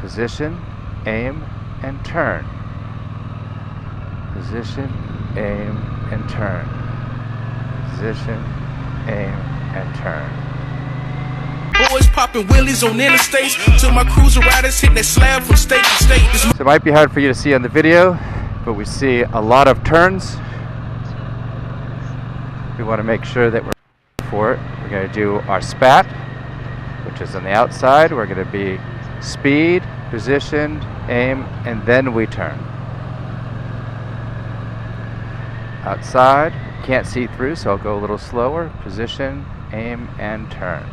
Position, aim, and turn. Position, aim, and turn. Position, aim, and turn. Boys popping wheelies on interstates till my cruiser riders hit that slab from state to state. So it might be hard for you to see on the video, but we see a lot of turns. We want to make sure that we're for it. We're going to do our spat, which is on the outside. We're going to be speed, position, aim, and then we turn. Outside, can't see through, so I'll go a little slower. Position, aim, and turn.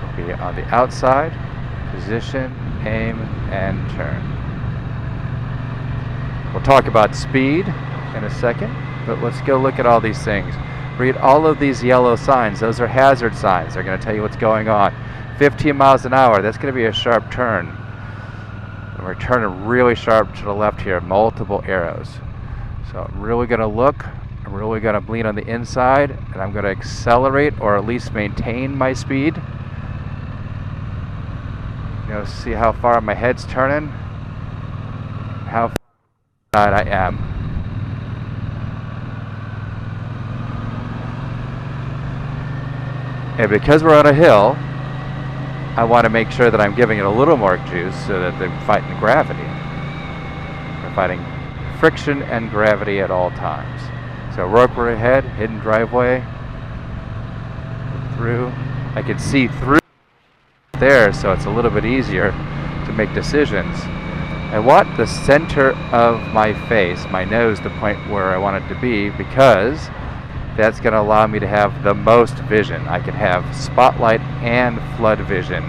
We'll be on the outside. Position, aim, and turn. We'll talk about speed in a second, but let's go look at all these things. Read all of these yellow signs. Those are hazard signs. They're going to tell you what's going on. 15 miles an hour, that's going to be a sharp turn. And we're turning really sharp to the left here, multiple arrows. So I'm really going to look. I'm really going to lean on the inside, and I'm going to accelerate or at least maintain my speed. You know, see how far my head's turning, how far I am. And because we're on a hill, I want to make sure that I'm giving it a little more juice so that they're fighting gravity. We're fighting friction and gravity at all times. So roper ahead, hidden driveway, through. I can see through there, so it's a little bit easier to make decisions. I want the center of my face, my nose, to point where I want it to be, because that's going to allow me to have the most vision. I can have spotlight and flood vision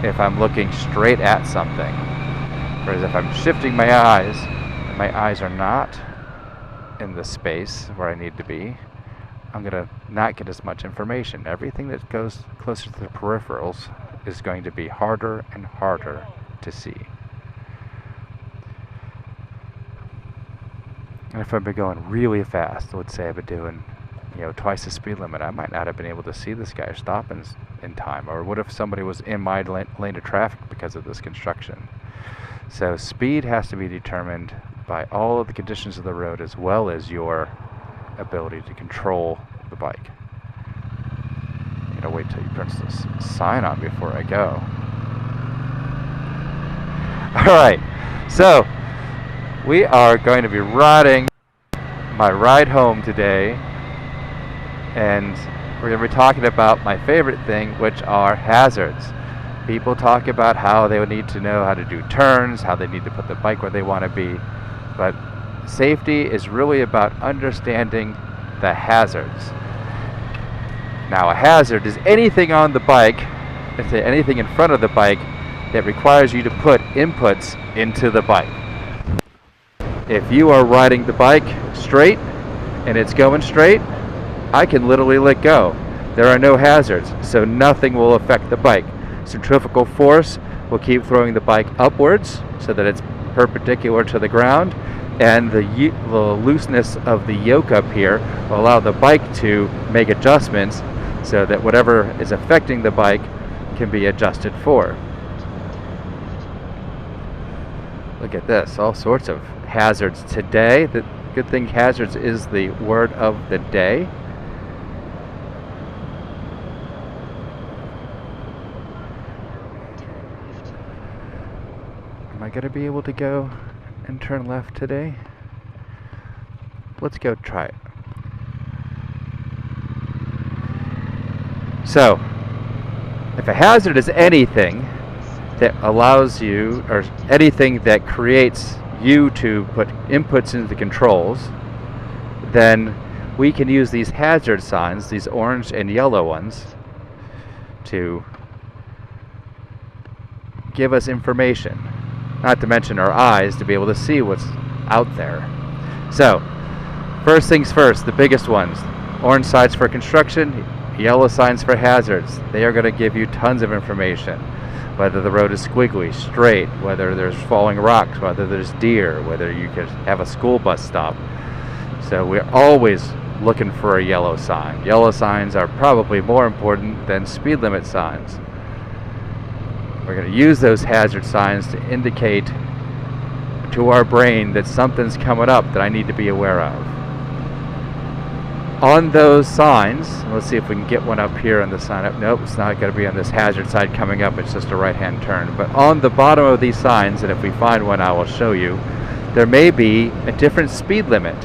if I'm looking straight at something. Whereas if I'm shifting my eyes are not in the space where I need to be, I'm going to not get as much information. Everything that goes closer to the peripherals is going to be harder and harder to see. And if I've been going really fast, let's say I've been doing, twice the speed limit, I might not have been able to see this guy stopping in time. Or what if somebody was in my lane of traffic because of this construction? So speed has to be determined by all of the conditions of the road as well as your ability to control the bike. I'm gonna wait till you print this sign on before I go. Alright, so we are going to be riding my ride home today, and we're going to be talking about my favorite thing, which are hazards. People talk about how they would need to know how to do turns, how they need to put the bike where they want to be, but safety is really about understanding the hazards. Now, a hazard is anything on the bike, anything in front of the bike that requires you to put inputs into the bike. If you are riding the bike straight and it's going straight, I can literally let go. There are no hazards, so nothing will affect the bike. Centrifugal force will keep throwing the bike upwards so that it's perpendicular to the ground, and the looseness of the yoke up here will allow the bike to make adjustments so that whatever is affecting the bike can be adjusted for. Look at this, all sorts of hazards today. The good thing hazards is the word of the day. Am I going to be able to go and turn left today? Let's go try it. So, if a hazard is anything that allows you, or anything that creates you to put inputs into the controls, then we can use these hazard signs, these orange and yellow ones, to give us information. Not to mention our eyes to be able to see what's out there. So, first things first, the biggest ones. Orange signs for construction, yellow signs for hazards. They are going to give you tons of information. Whether the road is squiggly, straight, whether there's falling rocks, whether there's deer, whether you could have a school bus stop. So we're always looking for a yellow sign. Yellow signs are probably more important than speed limit signs. We're going to use those hazard signs to indicate to our brain that something's coming up that I need to be aware of. On those signs, let's see if we can get one up here on the sign up. Nope, it's not going to be on this hazard side coming up, it's just a right-hand turn. But on the bottom of these signs, and if we find one I will show you, there may be a different speed limit.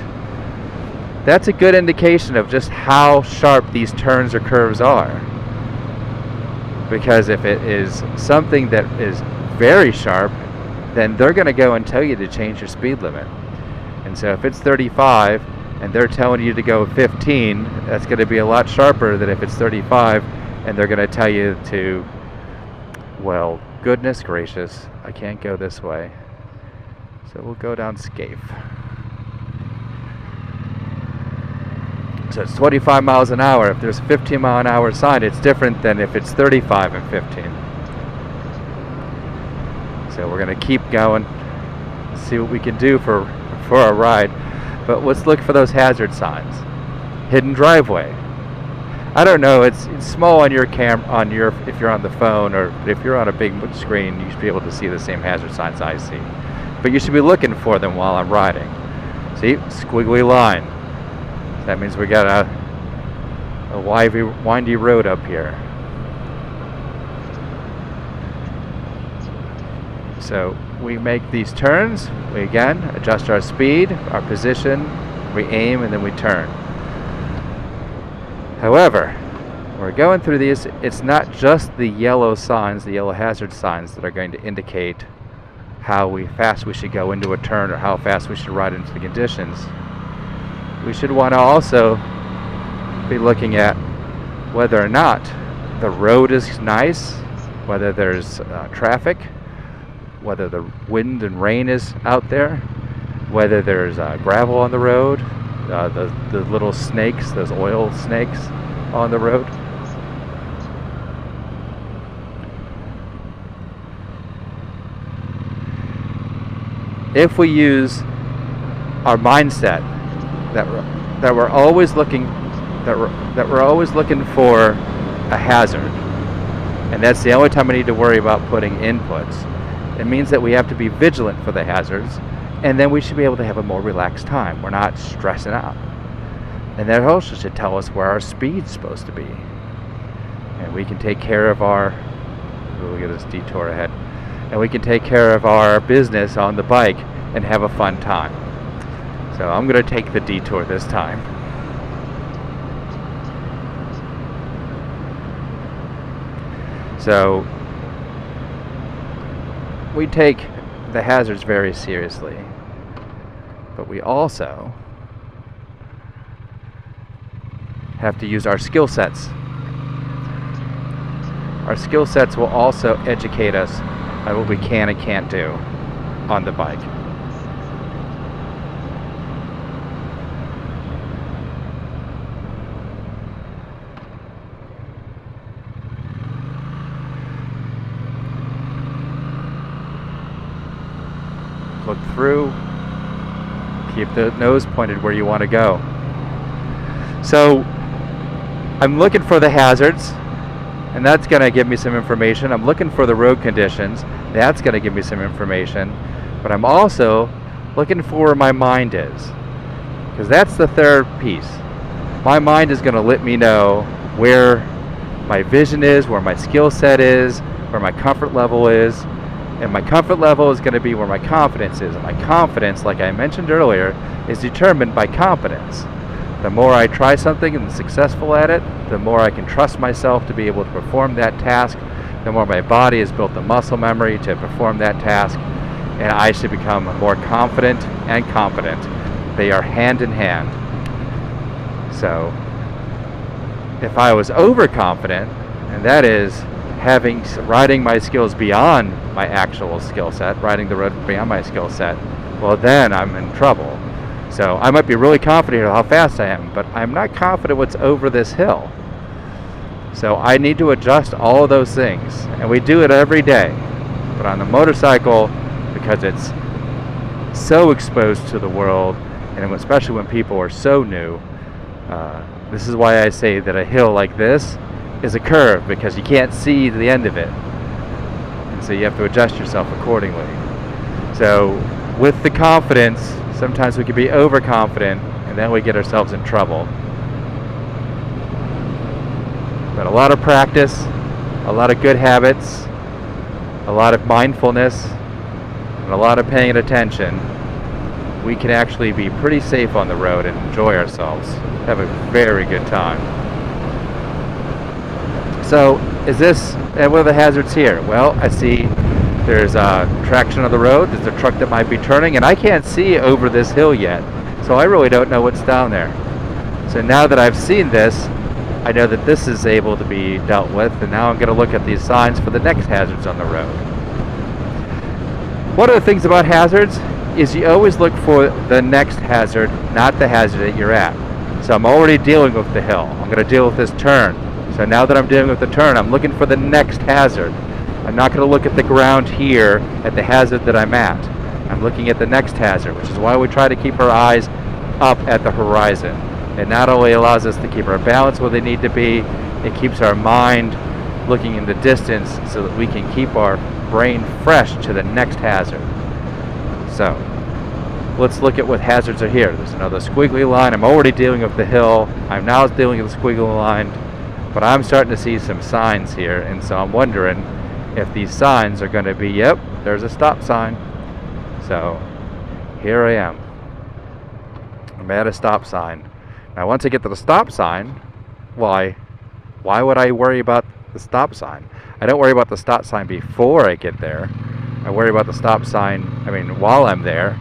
That's a good indication of just how sharp these turns or curves are. Because if it is something that is very sharp, then they're going to go and tell you to change your speed limit. And so if it's 35 and they're telling you to go 15, that's going to be a lot sharper than if it's 35 and they're going to tell you to, well, goodness gracious, I can't go this way. So we'll go down Scaife. So it's 25 miles an hour. If there's a 15 mile an hour sign, it's different than if it's 35 and 15. So we're going to keep going, see what we can do for our ride. But let's look for those hazard signs. Hidden driveway. I don't know, it's small on your if you're on the phone, or if you're on a big screen, you should be able to see the same hazard signs I see. But you should be looking for them while I'm riding. See, squiggly line. That means we got a windy road up here. So we make these turns, we again adjust our speed, our position, we aim, and then we turn. However, when we're going through these, it's not just the yellow signs, the yellow hazard signs, that are going to indicate how fast we should go into a turn or how fast we should ride into the conditions. We should want to also be looking at whether or not the road is nice, whether there's traffic, whether the wind and rain is out there, whether there's gravel on the road, the little snakes, those oil snakes on the road. If we use our mindset that we're always looking for a hazard, and that's the only time we need to worry about putting inputs, it means that we have to be vigilant for the hazards, and then we should be able to have a more relaxed time. We're not stressing out. And that also should tell us where our speed's supposed to be. And we can take care of our, look at this detour ahead, and we can take care of our business on the bike and have a fun time. So I'm going to take the detour this time. So we take the hazards very seriously, but we also have to use our skill sets. Our skill sets will also educate us on what we can and can't do on the bike. Look through, keep the nose pointed where you want to go. So I'm looking for the hazards, and that's going to give me some information. I'm looking for the road conditions, that's going to give me some information. But I'm also looking for where my mind is, because that's the third piece. My mind is going to let me know where my vision is, where my skill set is, where my comfort level is. And my comfort level is going to be where my confidence is. And my confidence, like I mentioned earlier, is determined by competence. The more I try something and am successful at it, the more I can trust myself to be able to perform that task, the more my body has built the muscle memory to perform that task, and I should become more confident and competent. They are hand in hand. So if I was overconfident, and that is riding my skills beyond my actual skill set, riding the road beyond my skill set, well, then I'm in trouble. So I might be really confident of how fast I am, but I'm not confident what's over this hill. So I need to adjust all of those things, and we do it every day. But on the motorcycle, because it's so exposed to the world, and especially when people are so new, This is why I say that a hill like this is a curve, because you can't see the end of it. And so you have to adjust yourself accordingly. So with the confidence, sometimes we can be overconfident and then we get ourselves in trouble. But a lot of practice, a lot of good habits, a lot of mindfulness, and a lot of paying attention, we can actually be pretty safe on the road and enjoy ourselves. Have a very good time. So, and what are the hazards here? Well, I see there's traction on the road, there's a truck that might be turning, and I can't see over this hill yet. So I really don't know what's down there. So now that I've seen this, I know that this is able to be dealt with, and now I'm going to look at these signs for the next hazards on the road. One of the things about hazards is you always look for the next hazard, not the hazard that you're at. So I'm already dealing with the hill. I'm going to deal with this turn. So now that I'm dealing with the turn, I'm looking for the next hazard. I'm not going to look at the ground here at the hazard that I'm at. I'm looking at the next hazard, which is why we try to keep our eyes up at the horizon. It not only allows us to keep our balance where they need to be, it keeps our mind looking in the distance so that we can keep our brain fresh to the next hazard. So let's look at what hazards are here. There's another squiggly line. I'm already dealing with the hill. I'm now dealing with the squiggly line, but I'm starting to see some signs here, and so I'm wondering if these signs are going to be, yep, there's a stop sign. So here I am. I'm at a stop sign. Now once I get to the stop sign, why would I worry about the stop sign? I don't worry about the stop sign before I get there. I worry about the stop sign, while I'm there.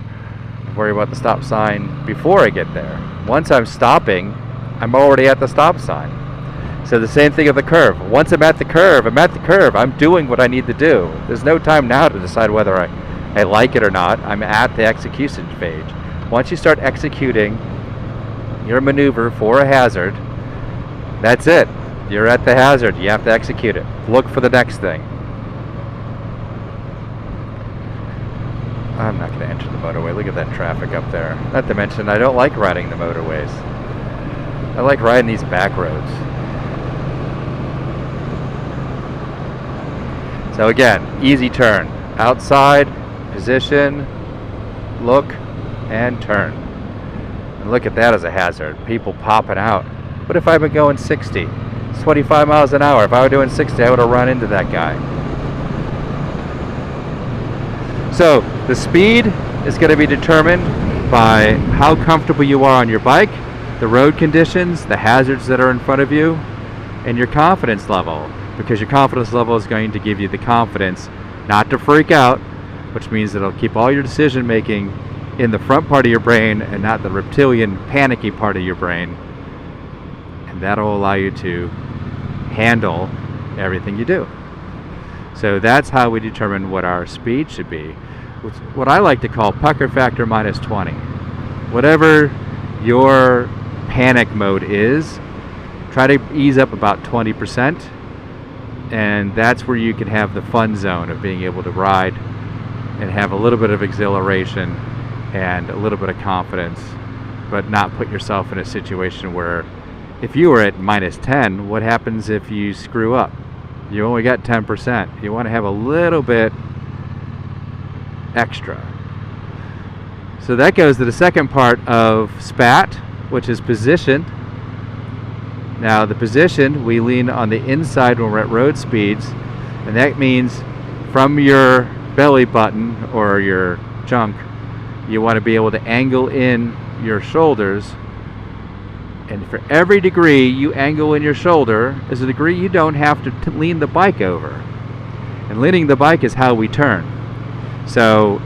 I worry about the stop sign before I get there. Once I'm stopping, I'm already at the stop sign. So the same thing with the curve. Once I'm at the curve, I'm doing what I need to do. There's no time now to decide whether I like it or not. I'm at the execution stage. Once you start executing your maneuver for a hazard, that's it. You're at the hazard. You have to execute it. Look for the next thing. I'm not going to enter the motorway. Look at that traffic up there. Not to mention, I don't like riding the motorways. I like riding these back roads. So again, easy turn. Outside, position, look, and turn. And look at that as a hazard. People popping out. What if I've been going 60? It's 25 miles an hour. If I were doing 60, I would have run into that guy. So the speed is going to be determined by how comfortable you are on your bike, the road conditions, the hazards that are in front of you, and your confidence level. Because your confidence level is going to give you the confidence not to freak out, which means that it'll keep all your decision making in the front part of your brain and not the reptilian panicky part of your brain. And that'll allow you to handle everything you do. So that's how we determine what our speed should be. What I like to call pucker factor minus 20. Whatever your panic mode is, try to ease up about 20%, and that's where you can have the fun zone of being able to ride and have a little bit of exhilaration and a little bit of confidence, but not put yourself in a situation where if you were at minus 10, what happens if you screw up? You only got 10%. You want to have a little bit extra. So that goes to the second part of SPAT, which is position. Now the position, we lean on the inside when we're at road speeds, and that means from your belly button or your junk, you want to be able to angle in your shoulders. And for every degree you angle in your shoulder is a degree you don't have to lean the bike over. And leaning the bike is how we turn. So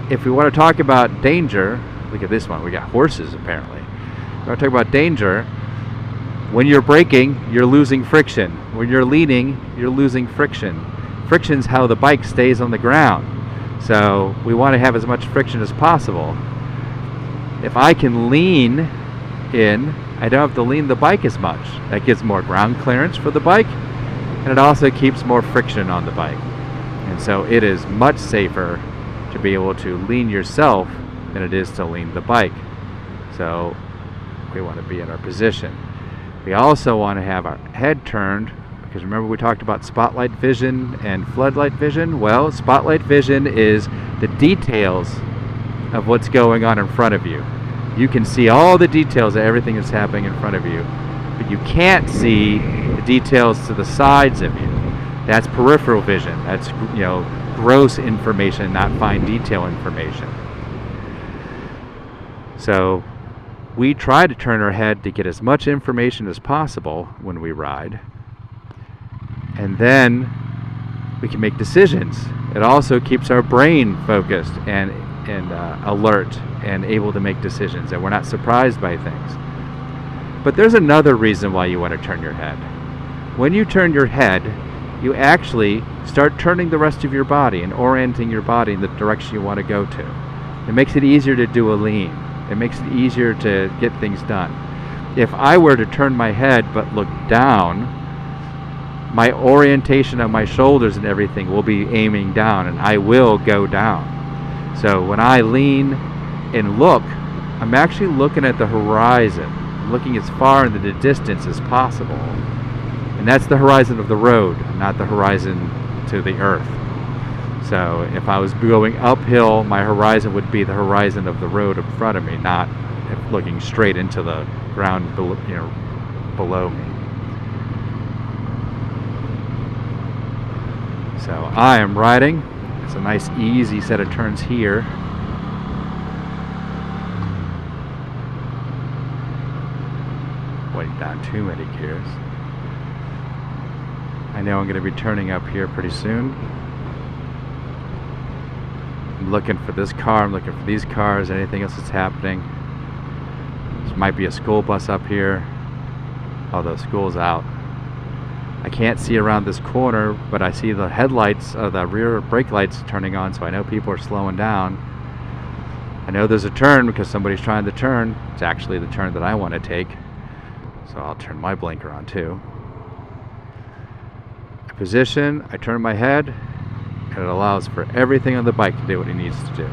if we want to talk about danger, look at this one, we got horses apparently. We want to talk about danger. When you're braking, you're losing friction. When you're leaning, you're losing friction. Friction's how the bike stays on the ground. So we want to have as much friction as possible. If I can lean in, I don't have to lean the bike as much. That gives more ground clearance for the bike, and it also keeps more friction on the bike. And so it is much safer to be able to lean yourself than it is to lean the bike. So We want to be in our position. We also want to have our head turned, because remember we talked about spotlight vision and floodlight vision? Well, spotlight vision is the details of what's going on in front of you. You can see all the details of everything that's happening in front of you, but you can't see the details to the sides of you. That's peripheral vision. That's, gross information, not fine detail information. So we try to turn our head to get as much information as possible when we ride, and then we can make decisions. It also keeps our brain focused and alert and able to make decisions, and we're not surprised by things. But there's another reason why you want to turn your head. When you turn your head, you actually start turning the rest of your body and orienting your body in the direction you want to go to. It makes it easier to do a lean. It makes it easier to get things done. If I were to turn my head but look down, my orientation of my shoulders and everything will be aiming down, and I will go down. So when I lean and look, I'm actually looking at the horizon. I'm looking as far into the distance as possible. And that's the horizon of the road, not the horizon to the earth. So if I was going uphill, my horizon would be the horizon of the road in front of me, not looking straight into the ground below me. So I am riding. It's a nice easy set of turns here. Waiting down too many gears. I know I'm going to be turning up here pretty soon. I'm looking for this car, I'm looking for these cars, anything else that's happening. There might be a school bus up here, although school's out. I can't see around this corner, but I see the headlights, the rear brake lights turning on, so I know people are slowing down. I know there's a turn because somebody's trying to turn. It's actually the turn that I want to take, so I'll turn my blinker on too. Position, I turn my head, and it allows for everything on the bike to do what it needs to do.